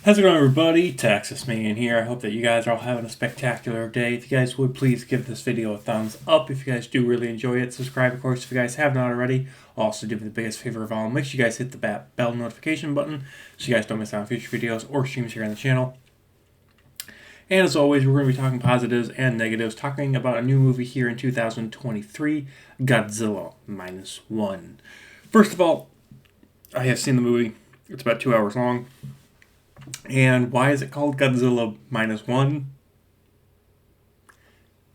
How's it going, everybody? Texas Man here. I hope that you guys are all having a spectacular day. If you guys would please give this video a thumbs up if you guys do really enjoy it. Subscribe, of course, if you guys have not already. Also, do me the biggest favor of all, make sure you guys hit the bell notification button so you guys don't miss out on future videos or streams here on the channel. And as always, we're going to be talking positives and negatives, talking about a new movie here in 2023, Godzilla Minus One. First of all, I have seen the movie. It's about 2 hours long. And why is it called Godzilla Minus One?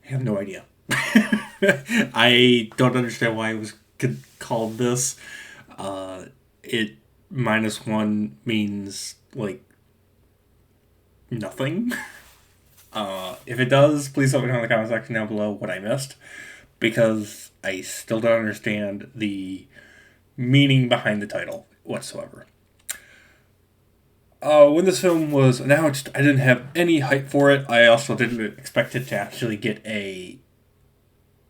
I have no idea. I don't understand why it was called this. It minus one means like nothing. If it does, please let me know in the comment section down below what I missed, because I still don't understand the meaning behind the title whatsoever. When this film was announced, I didn't have any hype for it. I also didn't expect it to actually get a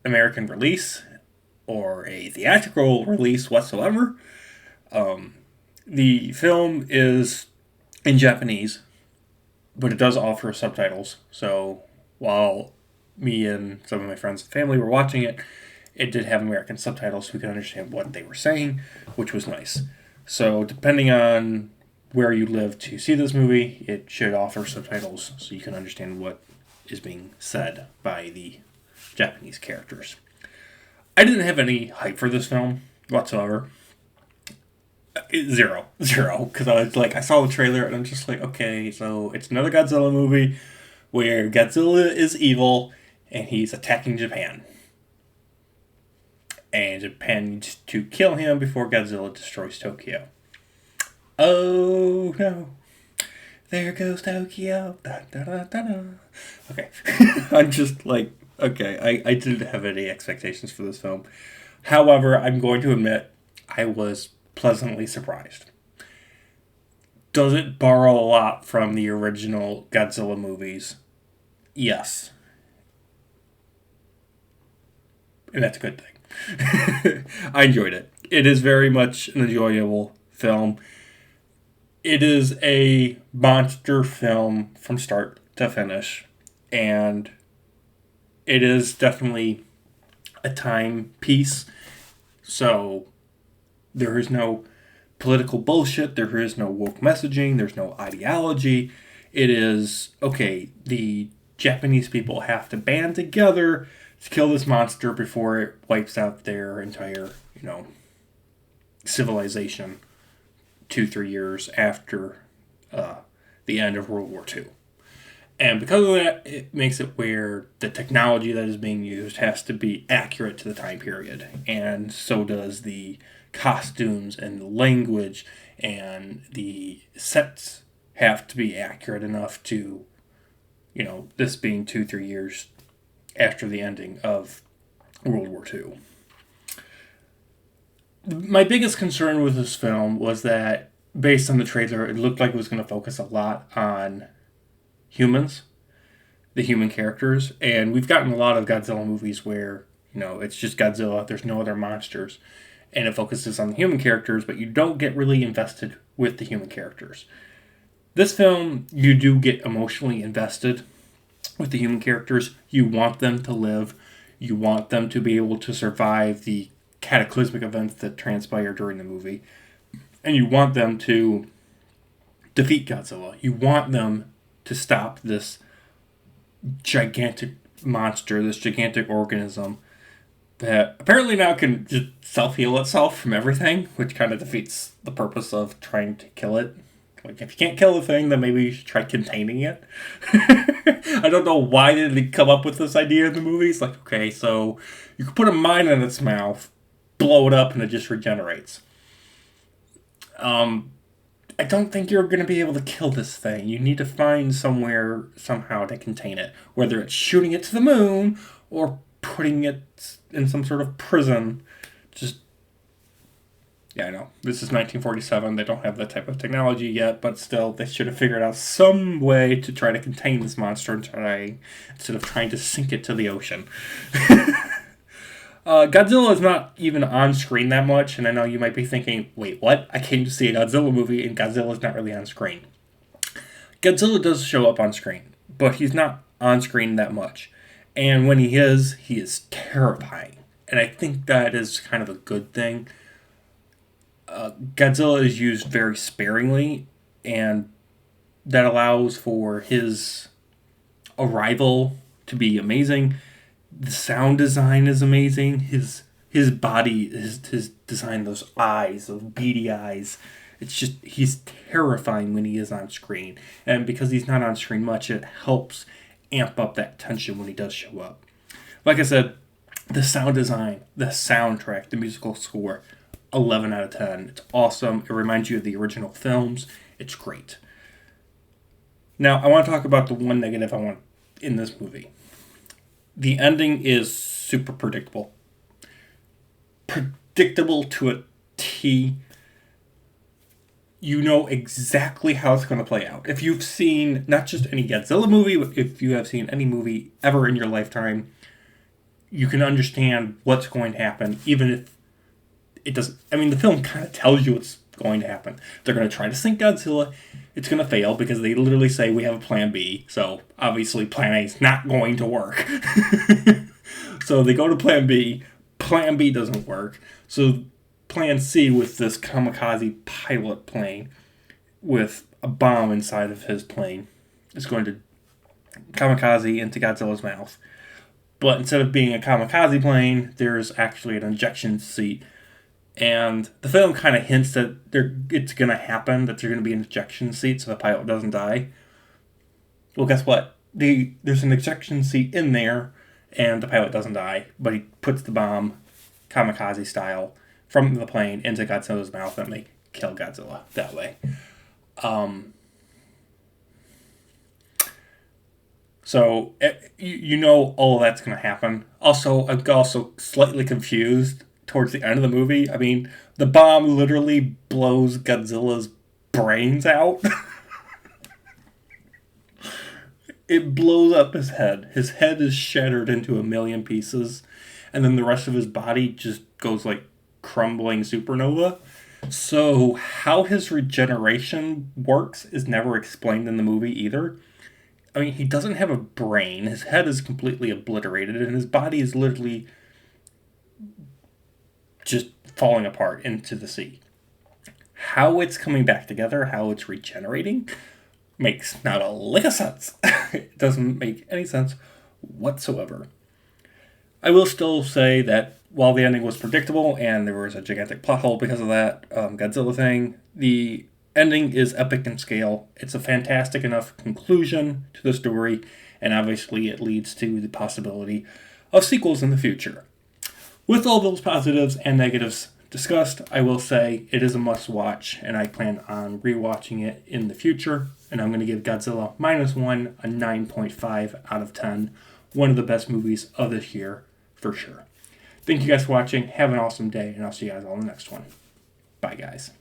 American release or a theatrical release whatsoever. The film is in Japanese, but it does offer subtitles. So while me and some of my friends and family were watching it, it did have American subtitles so we could understand what they were saying, which was nice. So depending on where you live to see this movie, it should offer subtitles so you can understand what is being said by the Japanese characters. I didn't have any hype for this film whatsoever. Zero, because I saw the trailer and I'm just like, okay, so it's another Godzilla movie where Godzilla is evil and he's attacking Japan. And Japan needs to kill him before Godzilla destroys Tokyo. Oh no, there goes Tokyo. Da, da, da, da, da. Okay, I'm just like, okay, I didn't have any expectations for this film. However, I'm going to admit I was pleasantly surprised. Does it borrow a lot from the original Godzilla movies? Yes. And that's a good thing. I enjoyed it. It is very much an enjoyable film. It is a monster film from start to finish, and it is definitely a timepiece. So there is no political bullshit, there is no woke messaging, there's no ideology. It is, okay, the Japanese people have to band together to kill this monster before it wipes out their entire, civilization 2-3 years after the end of World War II. And because of that, it makes it where the technology that is being used has to be accurate to the time period. And so does the costumes and the language, and the sets have to be accurate enough to, this being 2-3 years after the ending of World War II. My biggest concern with this film was that, based on the trailer, it looked like it was going to focus a lot on humans, the human characters, and we've gotten a lot of Godzilla movies where, it's just Godzilla, there's no other monsters, and it focuses on the human characters, but you don't get really invested with the human characters. This film, you do get emotionally invested with the human characters. You want them to live. You want them to be able to survive the cataclysmic events that transpire during the movie. And you want them to defeat Godzilla. You want them to stop this gigantic monster, this gigantic organism that apparently now can just self-heal itself from everything, which kind of defeats the purpose of trying to kill it. Like, if you can't kill the thing, then maybe you should try containing it. I don't know why did they come up with this idea in the movies. Like, okay, so you can put a mine in its mouth, blow it up, and it just regenerates. I don't think you're going to be able to kill this thing. You need to find somewhere, somehow, to contain it. Whether it's shooting it to the moon, or putting it in some sort of prison. Yeah, I know. This is 1947. They don't have that type of technology yet, but still, they should have figured out some way to try to contain this monster instead of trying to sink it to the ocean. Godzilla is not even on screen that much, and I know you might be thinking, wait, what? I came to see a Godzilla movie, and Godzilla's not really on screen. Godzilla does show up on screen, but he's not on screen that much. And when he is terrifying. And I think that is kind of a good thing. Godzilla is used very sparingly, and that allows for his arrival to be amazing. The sound design is amazing. His body, his design, those eyes, those beady eyes. It's just, he's terrifying when he is on screen. And because he's not on screen much, it helps amp up that tension when he does show up. Like I said, the sound design, the soundtrack, the musical score, 11 out of 10. It's awesome. It reminds you of the original films. It's great. Now, I want to talk about the one negative I want in this movie. The ending is super predictable. Predictable to a T. You know exactly how it's going to play out. If you've seen not just any Godzilla movie, but if you have seen any movie ever in your lifetime, you can understand what's going to happen, even if it doesn't. I mean, the film kind of tells you what's going to happen. They're going to try to sink Godzilla. It's going to fail because they literally say we have a plan B. So obviously plan A is not going to work. So they go to plan B. Plan B doesn't work. So plan C with this kamikaze pilot plane with a bomb inside of his plane is going to kamikaze into Godzilla's mouth. But instead of being a kamikaze plane, there's actually an injection seat. And the film kind of hints that it's going to happen, that there's going to be an ejection seat so the pilot doesn't die. Well, guess what? There's an ejection seat in there, and the pilot doesn't die, but he puts the bomb, kamikaze style, from the plane into Godzilla's mouth, and they kill Godzilla that way. So, you know all of that's going to happen. Also, I'm also slightly confused towards the end of the movie. I mean, the bomb literally blows Godzilla's brains out. It blows up his head. His head is shattered into a million pieces, and then the rest of his body just goes like crumbling supernova. So how his regeneration works is never explained in the movie either. I mean, he doesn't have a brain. His head is completely obliterated, and his body is literally just falling apart into the sea. How it's coming back together, how it's regenerating, makes not a lick of sense. It doesn't make any sense whatsoever. I will still say that while the ending was predictable and there was a gigantic plot hole because of that Godzilla thing, the ending is epic in scale. It's a fantastic enough conclusion to the story, and obviously it leads to the possibility of sequels in the future. With all those positives and negatives discussed, I will say it is a must-watch, and I plan on rewatching it in the future, and I'm going to give Godzilla -1 a 9.5 out of 10. One of the best movies of this year, for sure. Thank you guys for watching. Have an awesome day, and I'll see you guys all in the next one. Bye, guys.